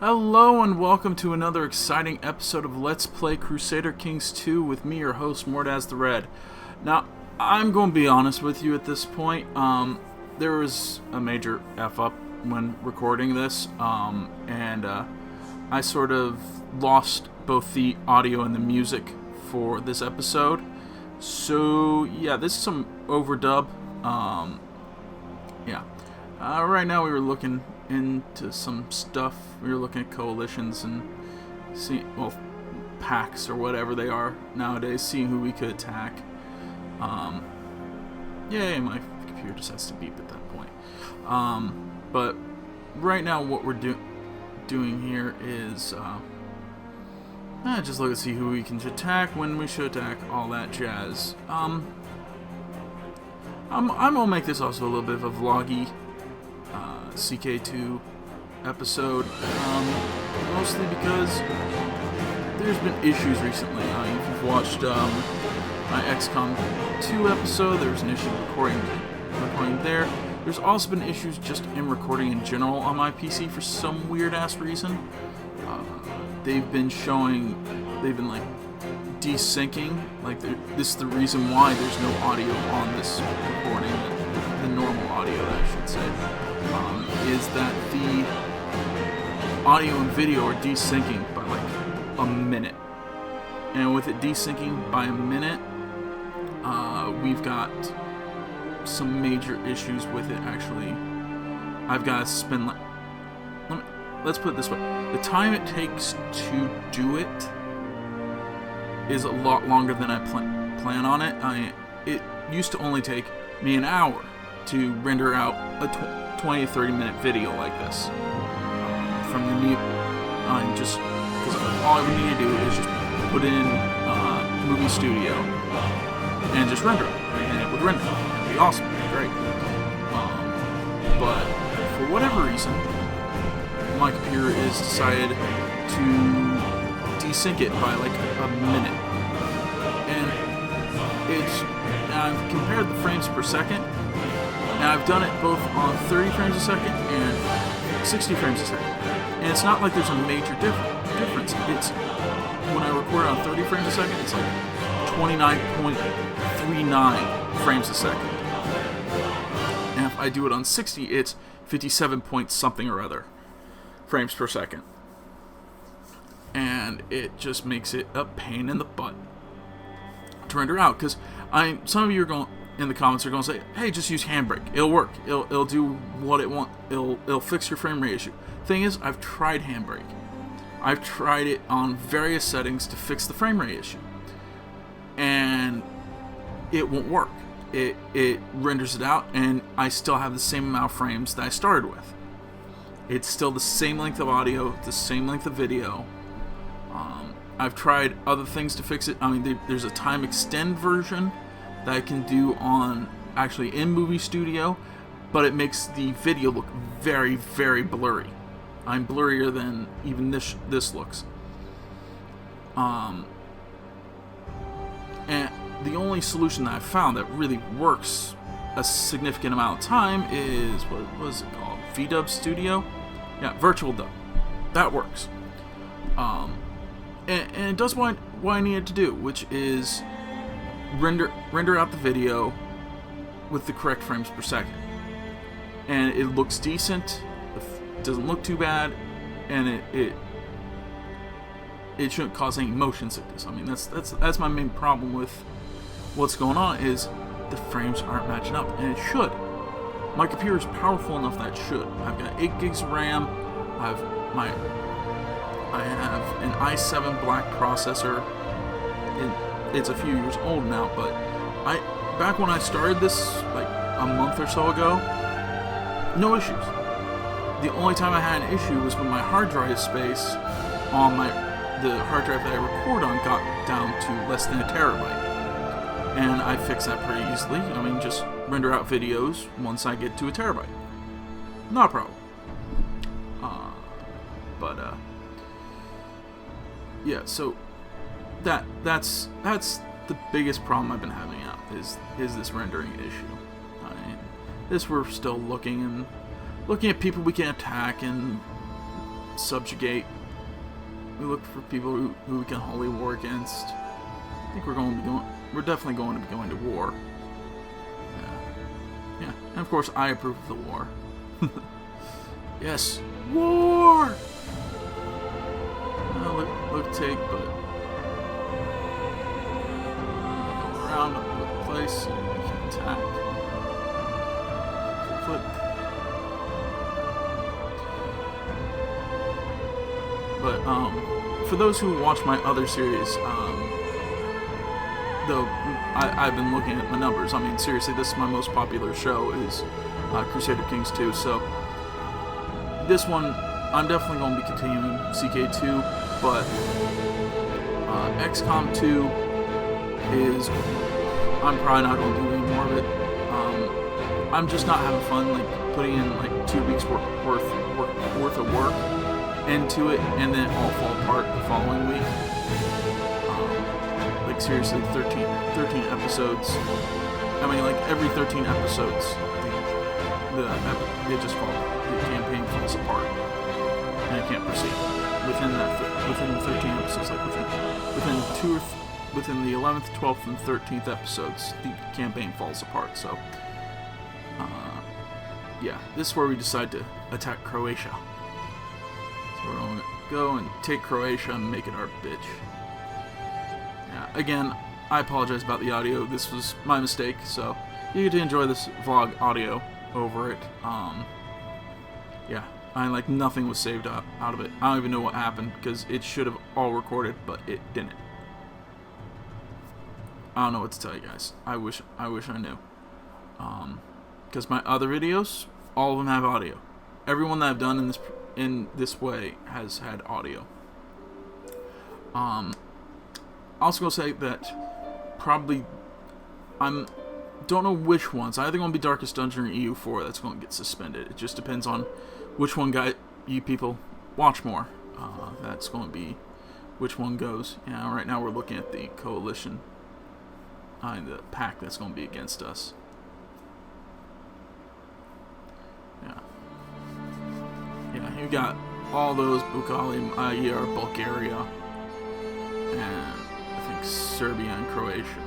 Hello and welcome to another exciting episode of Let's Play Crusader Kings 2 with me, your host, Mordaz the Red. Now, I'm going to be honest with you at this point. There was a major F-up when recording this, and I sort of lost both the audio and the music for this episode. So, yeah, this is some overdub. Right now we were looking into some stuff. We were looking at coalitions and packs or whatever they are nowadays, seeing who we could attack. My computer decides to beep at that point. But right now what we're doing here is just look and see who we can attack, when we should attack, all that jazz. I'm gonna make this also a little bit of a vloggy CK2 episode, mostly because there's been issues recently. If you've watched my XCOM 2 episode, there was an issue recording there. There's also been issues just in recording in general on my PC for some weird ass reason. They've been desyncing. This is the reason why there's no audio on this recording, the normal audio, I should say, is that the audio and video are desyncing by a minute. And with it desyncing by a minute, we've got some major issues with it, actually. I've got to spend, let's put it this way. The time it takes to do it is a lot longer than I plan on it. It used to only take me an hour to render out a 20 to 30 minute video like this. From the new, just because all I would need to do is just put in Movie Studio and just render it, and it would render. It'd be awesome, it'd be great. But for whatever reason, my computer has decided to desync it by a minute, and I've compared the frames per second, and I've done it both on 30 frames a second and 60 frames a second, and it's not like there's a major difference. It's when I record on 30 frames a second, it's 29.39 frames a second, and if I do it on 60, it's 57 point something or other frames per second. And it just makes it a pain in the butt to render out, because some of you are going in the comments are going to say, hey, just use Handbrake, it'll work, it'll do what it wants, it'll fix your frame rate issue. Thing is, I've tried Handbrake. I've tried it on various settings to fix the frame rate issue, and it won't work. It renders it out, and I still have the same amount of frames that I started with. It's still the same length of audio, the same length of video. I've tried other things to fix it. There's a time extend version that I can do on actually in Movie Studio, but it makes the video look very, very blurry. I'm blurrier than even this looks. And the only solution that I've found that really works a significant amount of time is, what was it called? VDub Studio? Yeah, Virtual Dub. That works. And it does what I need it to do, which is render out the video with the correct frames per second. And it looks decent, it doesn't look too bad, and it shouldn't cause any motion sickness. That's my main problem with what's going on, is the frames aren't matching up, and it should. My computer is powerful enough that it should. I've got 8 gigs of RAM. I have an i7 Black processor. It's a few years old now, but back when I started this a month or so ago, no issues. The only time I had an issue was when my hard drive space on the hard drive that I record on got down to less than a terabyte. And I fixed that pretty easily. Just render out videos once I get to a terabyte. Not a problem. So that's the biggest problem I've been having out is this rendering issue. We're still looking at people we can attack, and subjugate. We look for people who we can holy war against. I think we're definitely going to be going to war. Yeah, and of course I approve of the war. Yes, war! Look, take, but go around the place and we can attack. Flip. But for those who watch my other series, though I've been looking at my numbers. I mean, seriously, this is my most popular show is Crusader Kings 2. So this one, I'm definitely going to be continuing CK2, but XCOM 2 is, I'm probably not going to do any more of it. I'm just not having fun, like, putting in, like, 2 weeks worth of work into it, and then it all fall apart the following week. Like, seriously, 13 episodes. I mean, like, every 13 episodes, they just fall. The campaign falls apart, and I can't proceed. Within the 13 episodes, like, within the 11th, 12th, and 13th episodes, the campaign falls apart, so... yeah, this is where we decide to attack Croatia. So we're going to go and take Croatia and make it our bitch. Yeah, again, I apologize about the audio. This was my mistake, so you get to enjoy this vlog audio over it. Yeah, like nothing was saved out of it. I don't even know what happened because it should have all recorded, but it didn't. I don't know what to tell you guys. I wish I knew. Because my other videos, all of them have audio. Everyone that I've done in this way has had audio. Also gonna say that probably don't know which ones. Either gonna be Darkest Dungeon or EU4 that's gonna get suspended. It just depends on which one you people watch more. That's gonna be which one goes. Yeah, right now we're looking at the coalition. The pack that's gonna be against us. Yeah, you got all those Bukhari, Bulgaria, and I think Serbia and Croatia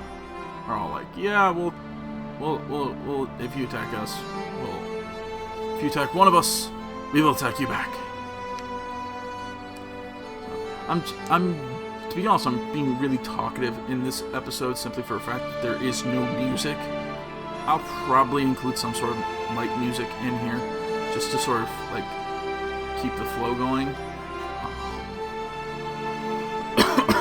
are all like, yeah, we'll if you attack us, if you attack one of us, we will attack you back. So, to be honest, I'm being really talkative in this episode simply for the fact that there is no music. I'll probably include some sort of light music in here just to sort of like keep the flow going. But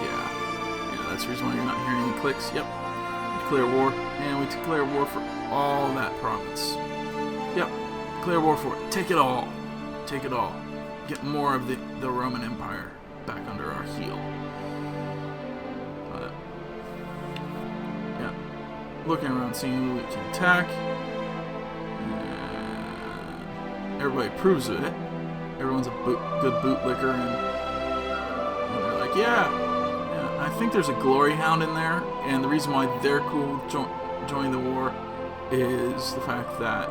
yeah, that's the reason why you're not hearing any clicks. Yep, declare war, and we declare war for all that province. Yep, declare war for it. Take it all. Take it all. Get more of the Roman Empire back under our heel. But yeah, looking around, seeing who we can attack. Everybody approves of it. Everyone's a good bootlicker, and they're like, yeah. I think there's a glory hound in there, and the reason why they're cool joining the war is the fact that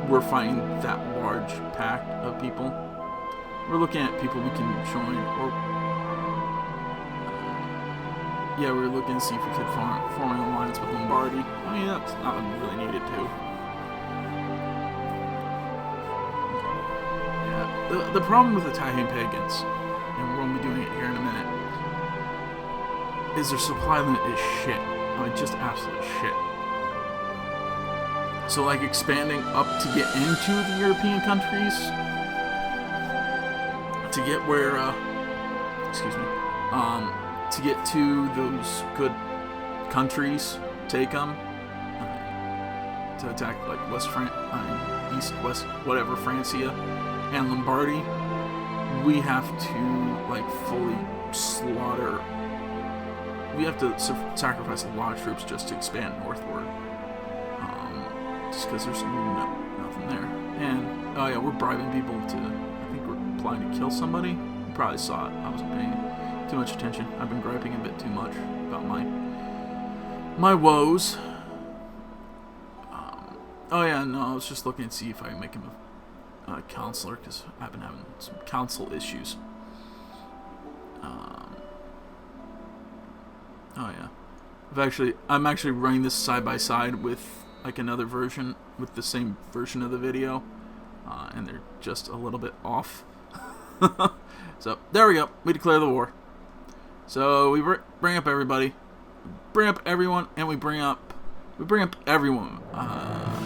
we're fighting that large pack of people. We're looking at people we can join, or yeah, we were looking to see if we could form an alliance with Lombardy. I mean, that's not what we really needed to. The problem with attacking pagans, and we're going to be doing it here in a minute, is their supply limit is shit. I mean, just absolute shit. So, like, expanding up to get into the European countries, to get where, to get to those good countries, take them, to attack, like, East, West, whatever, Francia, and Lombardy, we have to, like, fully slaughter. We have to sacrifice a lot of troops just to expand northward. Just because there's nothing there. And, oh yeah, we're bribing people to, I think we're planning to kill somebody. You probably saw it. I wasn't paying too much attention. I've been griping a bit too much about my woes. Oh yeah, no, I was just looking to see if I can make him counselor because I've been having some console issues. Oh yeah, I'm actually running this side by side with like another version with the same version of the video, and they're just a little bit off. So there we go. We declare the war. So we bring up everybody, bring up everyone, and we bring up everyone,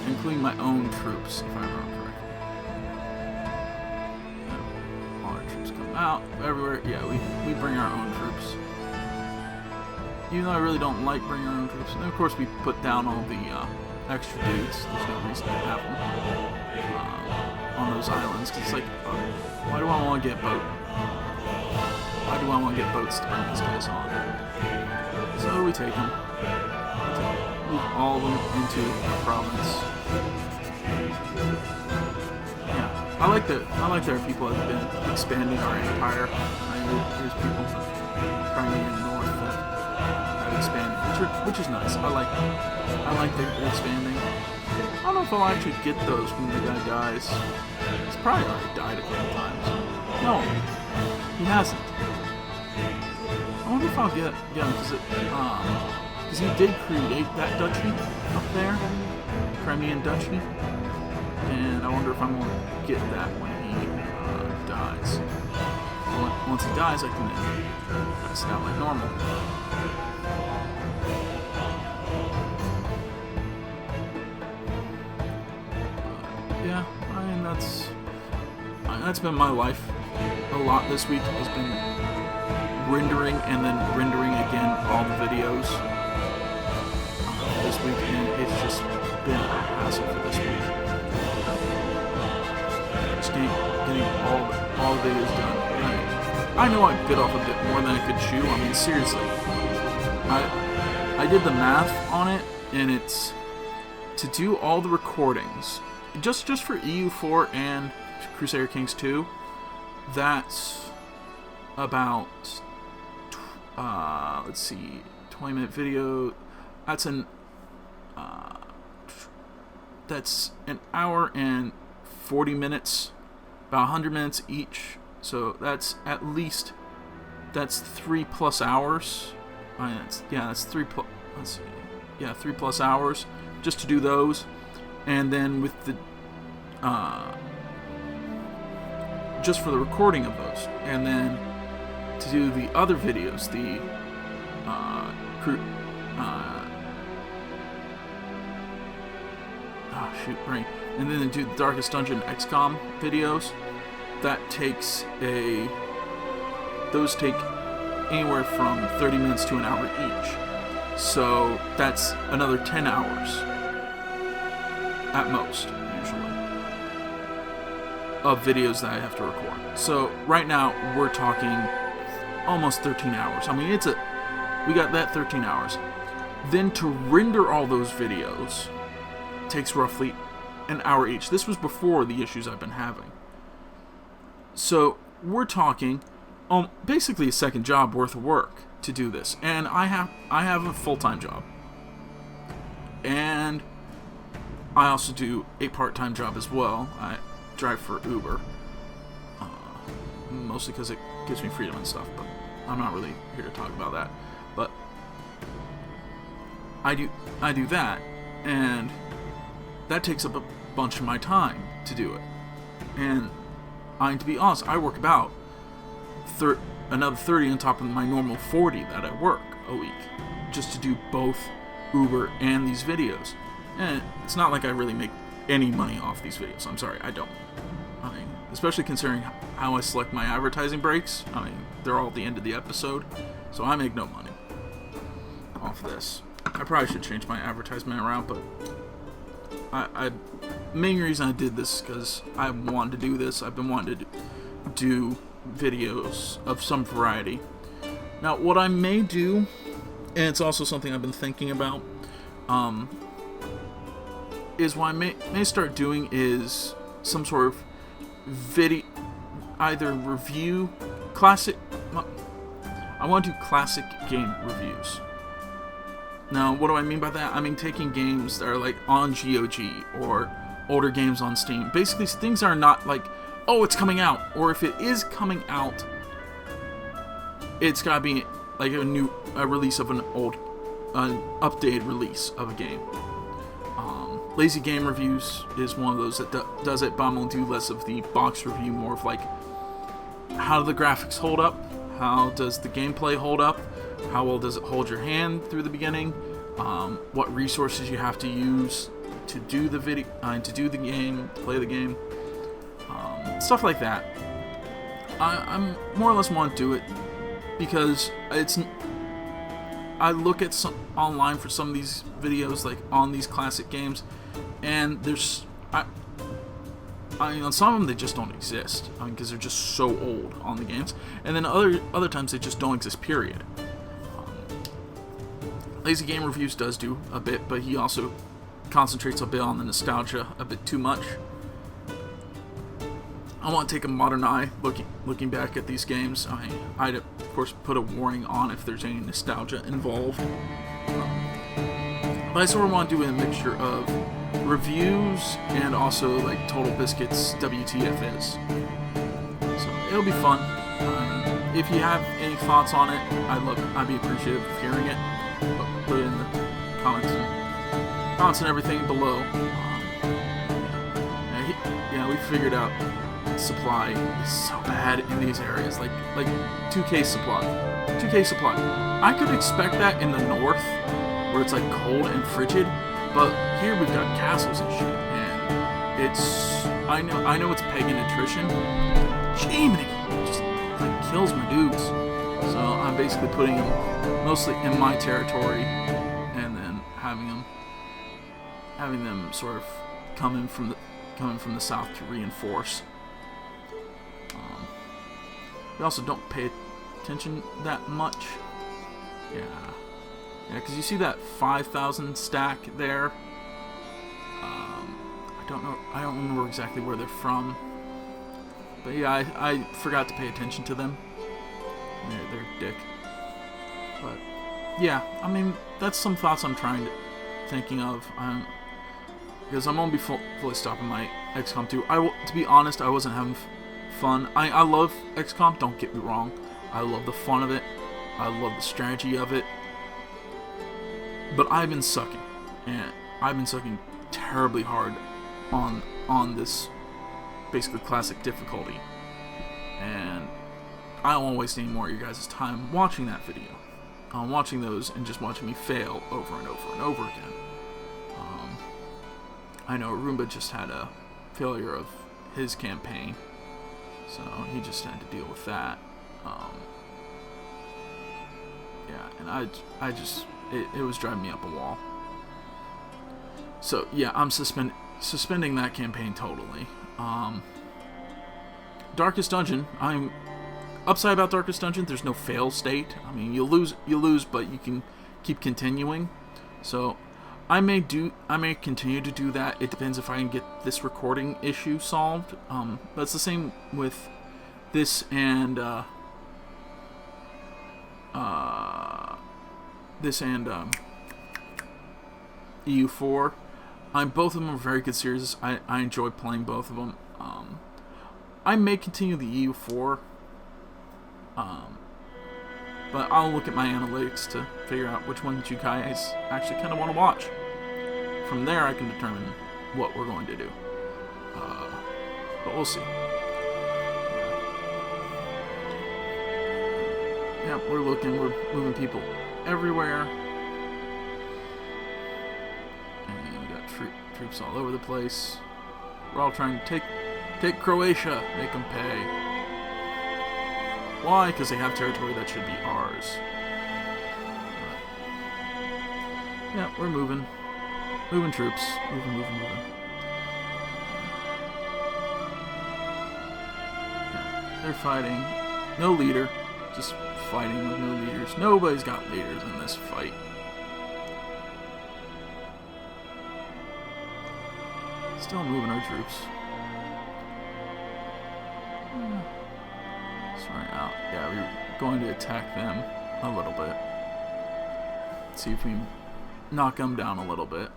including my own troops, if I remember correctly. All our troops come out everywhere. Yeah, we bring our own troops. Even though I really don't like bringing our own troops. And of course we put down all the extra dudes. There's no reason to have them on those islands. Cause it's like, why do I want to get boat? Why do I want to get boats to bring these guys on? So we take them. Move all of them into the province. Yeah, I like that there are people that have been expanding our empire. There's people from Crimea and North that have expanded, which is nice. I like that they're expanding. I don't know if I'll actually get those when the guy dies. He's probably already died a couple times. No, he hasn't. I wonder if I'll get him because he did create that duchy up there, Crimean Duchy, and I wonder if I'm going to get that when he dies. Once he dies, I can pass it out like normal. Yeah, I mean that's been my life a lot this week. Has been rendering and then rendering again all the videos this week, and it's just been a hassle for this week. Just getting all the videos done. I know I bit off a bit more than I could chew. I mean, seriously, I did the math on it, and it's to do all the recordings just for EU4 and Crusader Kings 2. That's about let's see, 20-minute video. That's an hour and 40 minutes, about 100 minutes each. So that's 3+ hours. That's 3+ hours just to do those, and then with the just for the recording of those, and then to do the other videos, the and then do the Darkest Dungeon XCOM videos. Those take anywhere from 30 minutes to an hour each. So that's another 10 hours at most, usually, of videos that I have to record. So right now we're talking almost 13 hours. I mean, we got that 13 hours. Then to render all those videos takes roughly an hour each. This was before the issues I've been having. So we're talking basically a second job worth of work to do this. And I have a full-time job. And I also do a part-time job as well. I drive for Uber. Mostly because it gives me freedom and stuff, but I'm not really here to talk about that. But I do that, and that takes up a bunch of my time to do it. And to be honest, I work about another 30 on top of my normal 40 that I work a week, just to do both Uber and these videos. And it's not like I really make any money off these videos. I'm sorry, I don't. I mean, especially considering how I select my advertising breaks. I mean, they're all at the end of the episode, so I make no money off this. I probably should change my advertisement around, but main reason I did this is because I wanted to do this. I've been wanting to do videos of some variety. Now, what I may do, and it's also something I've been thinking about, is what I may start doing is some sort of video, either review classic. I want to do classic game reviews. Now, what do I mean by that? I mean taking games that are like on GOG or older games on Steam. Basically, things are not like, oh, it's coming out, or if it is coming out, it's gotta be like a release of an updated release of a game. Lazy Game Reviews is one of those that does it, but I'm gonna do less of the box review, more of like, how do the graphics hold up? How does the gameplay hold up? How well does it hold your hand through the beginning? What resources you have to use to do the game, to play the game, stuff like that. I'm more or less want to do it because I look at some online for some of these videos, like on these classic games, and there's on some of them they just don't exist. Because they're just so old on the games, and then other times they just don't exist. Period. Lazy Game Reviews does do a bit, but he also concentrates a bit on the nostalgia a bit too much. I want to take a modern eye looking back at these games. I'd of course put a warning on if there's any nostalgia involved. But I sort of want to do a mixture of reviews and also like Total Biscuit's WTF is. So it'll be fun. If you have any thoughts on it, I'd be appreciative of hearing it. Put it in the comments and everything below. We figured out supply is so bad in these areas, like 2K supply. I could expect that in the north, where it's like cold and frigid, but here we've got castles and shit, and I know it's pagan attrition. Jiminy, it just like kills my dudes. So I'm basically putting them mostly in my territory, and then having them sort of coming from the south to reinforce. We also don't pay attention that much. Yeah, because you see that 5,000 stack there. I don't remember exactly where they're from, but yeah, I forgot to pay attention to them. They're a dick. But yeah, I mean, that's some thoughts I'm thinking of. Because I'm gonna be fully stopping my XCOM 2. To be honest, I wasn't having fun. I love XCOM, don't get me wrong. I love the fun of it. I love the strategy of it. But I've been sucking. And I've been sucking terribly hard on this basically classic difficulty. And I don't want to waste any more of your guys' time watching that video. Watching those and just watching me fail over and over and over again. I know Roomba just had a failure of his campaign, so he just had to deal with that. And it was driving me up a wall. So yeah, I'm suspending that campaign totally. Darkest Dungeon, I'm upside about Darkest Dungeon. There's no fail state. I mean, you lose, but you can keep continuing. So I may continue to do that. It depends if I can get this recording issue solved. But it's the same with this and EU4. Both of them are very good series. I enjoy playing both of them. I may continue the EU4. But I'll look at my analytics to figure out which one that you guys actually kind of want to watch. From there, I can determine what we're going to do. But we'll see. Yeah, we're moving people everywhere. And we got troops all over the place. We're all trying to take Croatia, make them pay. Why? Because they have territory that should be ours. Yeah, we're moving. Moving troops. Moving. Yeah, they're fighting. No leader. Just fighting with no leaders. Nobody's got leaders in this fight. Still moving our troops. Sorry out. Yeah, we're going to attack them a little bit. See if we can knock them down a little bit.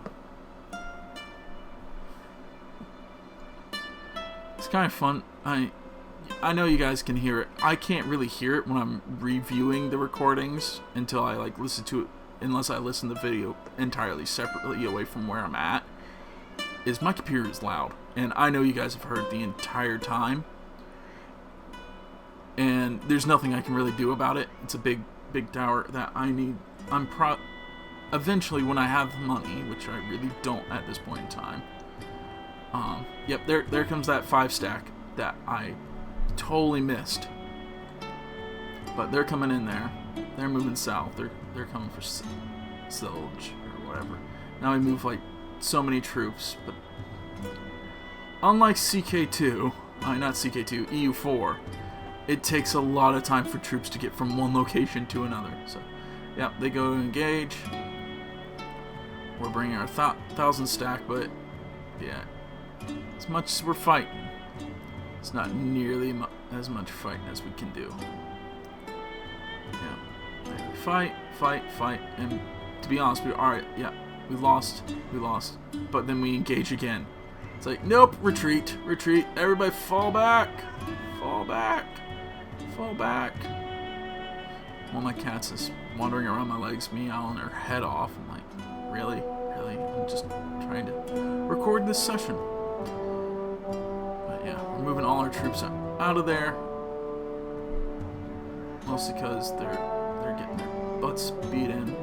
kind of fun. I know you guys can hear it. I can't really hear it when I'm reviewing the recordings until I like listen to it, unless I listen to the video entirely separately away from where I'm at. Is my computer is loud, and I know you guys have heard the entire time, and there's nothing I can really do about it. It's a big tower that I need. Eventually, when I have money, which I really don't at this point in time. Yep, there comes that 5 stack that I totally missed. But they're coming in there. They're moving south. They're coming for Silge or whatever. Now we move like so many troops, but unlike CK2, not CK2, EU4, it takes a lot of time for troops to get from one location to another. So, yeah, they go to engage. We're bringing our 1,000 stack, but yeah, as much as we're fighting, it's not nearly as much fighting as we can do. Yeah, we fight, and to be honest, we lost, but then we engage again. It's like, nope, retreat, everybody fall back. One of my cats is wandering around my legs, meowing her head off. I'm like, really? I'm just trying to record this session. But yeah, we're moving all our troops out of there. Mostly because they're getting their butts beat in.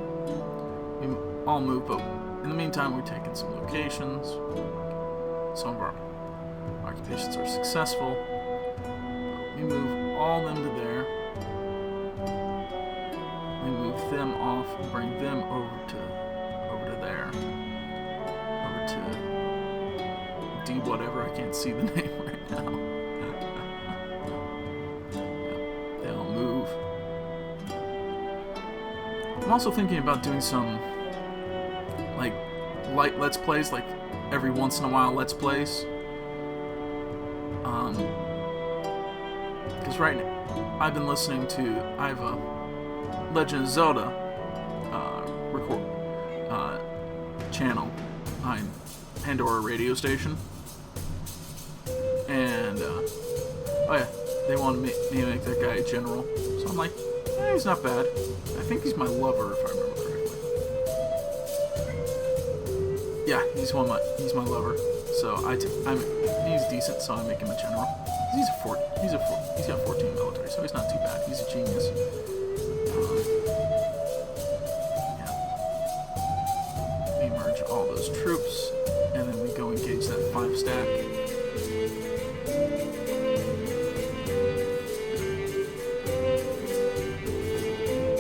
We all move, but in the meantime, we're taking some locations. Some of our occupations are successful. We move all them to there. We move them off and bring them over to there. Over to D whatever, I can't see the name right now. Yeah, they all move. I'm also thinking about doing some like light Let's Plays, like every once in a while Let's Plays. Because right now, I've been listening to, I have a Legend of Zelda channel on Pandora radio station, and oh yeah, they wanted me to make that guy a general, so I'm like, he's not bad. I think he's my lover, if I remember correctly. Yeah, he's my lover. So he's decent, so I make him a general. He's got 14 military, so he's not too bad. He's a genius. Yeah. We merge all those troops, and then we go engage that 5 stack.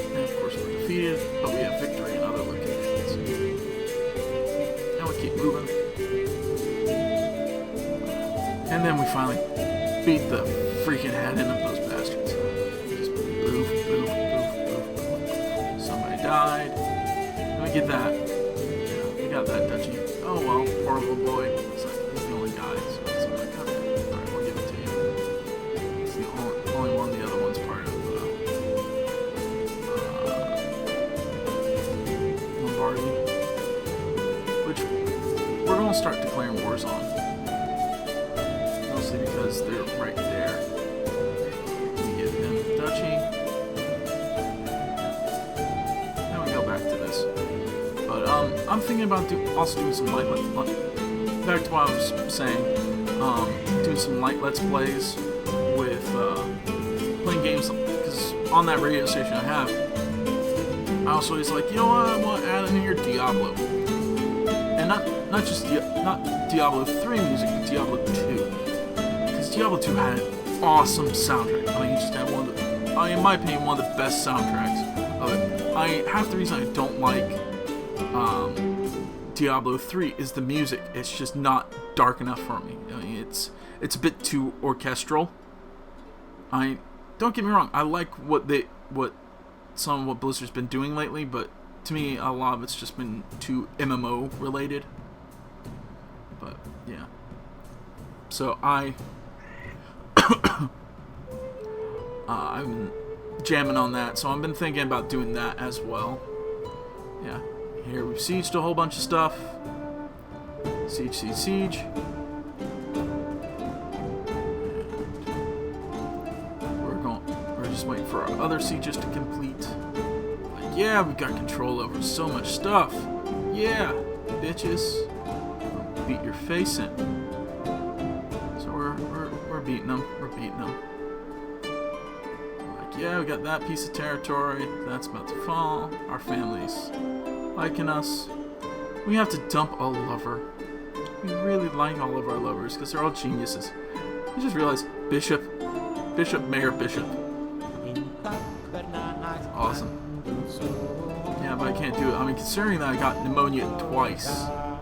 And of course we're defeated, but we have victory in other locations. And we keep moving. And then we finally beat the freaking head end of those bastards. Just boof. Somebody died. And we get that. Yeah, we got that duchy. Oh well, poor little boy. It's like, he's the only guy, so it's like, okay. Alright, we'll give it to you. It's the only one, the other one's part of Lombardy. Which we're going to start declaring wars on. Because they're right there. We give them the duchy. Then we go back to this. But I'm thinking about also doing some light back to what I was saying. Doing some light Let's Plays with playing games, because on that radio station I have, I also was like, you know what, I want to add in here Diablo, and not Diablo 3 music, but Diablo 2. Diablo 2 had an awesome soundtrack. I mean, you just had in my opinion, one of the best soundtracks of it. Half the reason I don't like Diablo 3 is the music. It's just not dark enough for me. I mean, it's a bit too orchestral. Don't get me wrong, I like what Blizzard's been doing lately, but to me, a lot of it's just been too MMO related. But yeah, so I've been jamming on that, so I've been thinking about doing that as well. Yeah, here we've sieged a whole bunch of stuff. Siege. just waiting for our other sieges to complete. Like, yeah, we got control over so much stuff. Yeah, bitches. Beat your face in. So we're beating them. We're beating them. Like, yeah, we got that piece of territory. That's about to fall. Our family's liking us. We have to dump a lover. We really like all of our lovers because they're all geniuses. I just realized Bishop, Mayor Bishop. Awesome. Yeah, but I can't do it. I mean, considering that I got pneumonia twice. Oh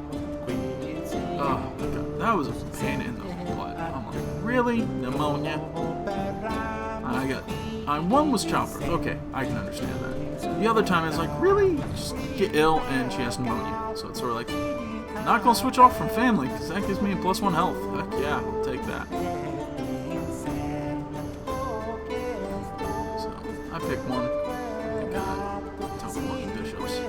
my god, that was a pain in the butt. I'm like, really? Pneumonia? One was childbirth. Okay, I can understand that. The other time it's like, really? Just get ill and she has pneumonia. So it's sort of like, not gonna switch off from family because that gives me a +1 health. Heck yeah, I'll take that. So I picked one. I got top 1 bishops.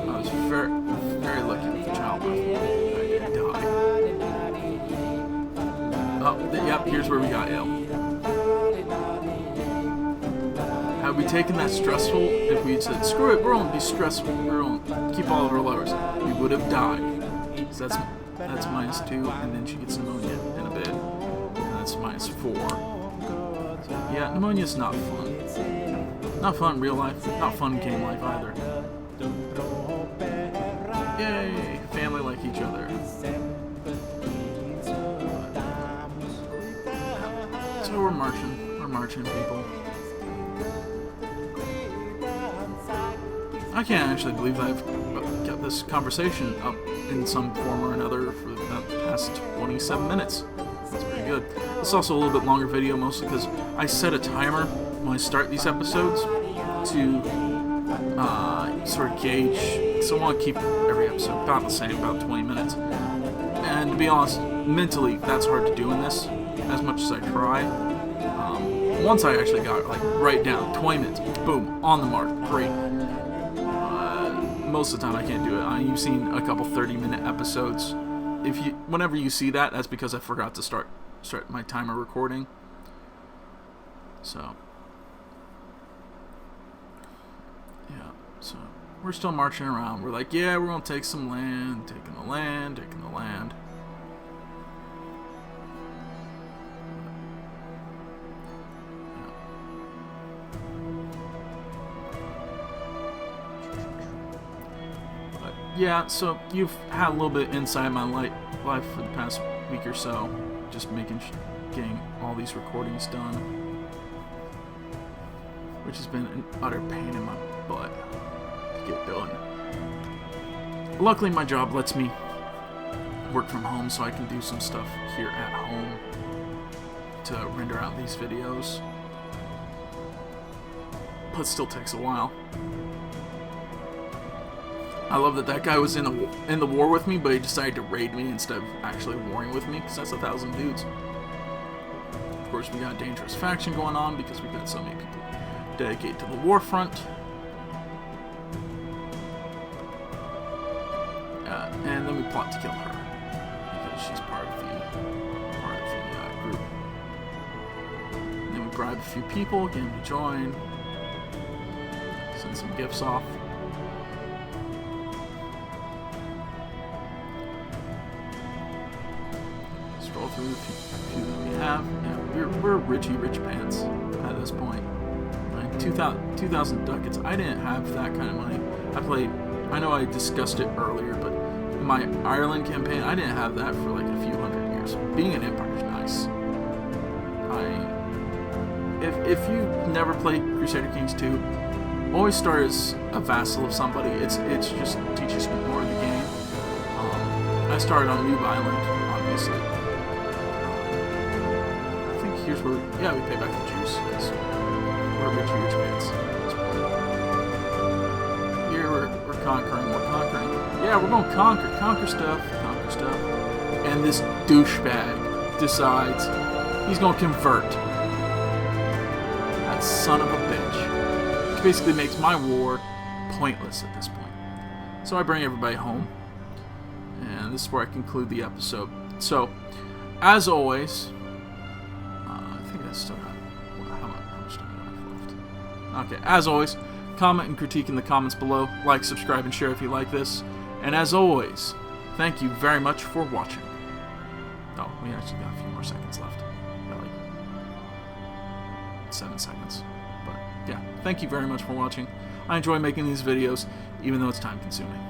I was very, very lucky with the childbirth. I didn't die. Oh, yep, here's where we got ill. Had we taken that stressful, if we said, screw it, we're gonna be stressful, we're gonna keep all of our lovers, we would have died. So that's -2, and then she gets pneumonia in a bit, and that's -4. So, yeah, pneumonia's not fun. Not fun in real life, not fun in game life either. Yay, family like each other. So we're marching people. I can't actually believe I've got this conversation up in some form or another for the past 27 minutes. That's pretty good. It's also a little bit longer video, mostly because I set a timer when I start these episodes to sort of gauge, so I want to keep every episode about the same, about 20 minutes. And to be honest, mentally, that's hard to do in this, as much as I try. Once I actually got it, like, right down, 20 minutes, boom, on the mark, great. Most of the time I can't do it. You've seen a couple 30-minute episodes. Whenever you see that, that's because I forgot to start my timer recording. So, yeah. So we're still marching around. We're like, yeah, we're gonna take some land, taking the land. Yeah, so you've had a little bit inside my life for the past week or so, just getting all these recordings done, which has been an utter pain in my butt to get done. Luckily, my job lets me work from home, so I can do some stuff here at home to render out these videos, but it still takes a while. I love that guy was in the war with me, but he decided to raid me instead of actually warring with me, because that's 1,000 dudes. Of course, we got a dangerous faction going on because we've got so many people dedicated to the war front. And then we plot to kill her because she's part of the group. And then we bribe a few people, get them to join, send some gifts off. Through the few that we have. Yeah, we're rich pants at this point. Like 2,000 ducats. I didn't have that kind of money. I know I discussed it earlier, but in my Ireland campaign, I didn't have that for like a few hundred years. Being an empire is nice. If you never played Crusader Kings 2, always start as a vassal of somebody. It's just teaches you more of the game. I started on New Island, obviously. Here's where, yeah, we pay back the Jews. We're rich fans. Here we're conquering. Yeah, we're going to conquer stuff. And this douchebag decides he's going to convert. That son of a bitch. Which basically makes my war pointless at this point. So I bring everybody home. And this is where I conclude the episode. So, as always, I think I still got, how much time do I have left? Okay, as always, comment and critique in the comments below. Like, subscribe, and share if you like this. And as always, thank you very much for watching. Oh, we actually got a few more seconds left. Got like 7 seconds. But yeah, thank you very much for watching. I enjoy making these videos, even though it's time consuming.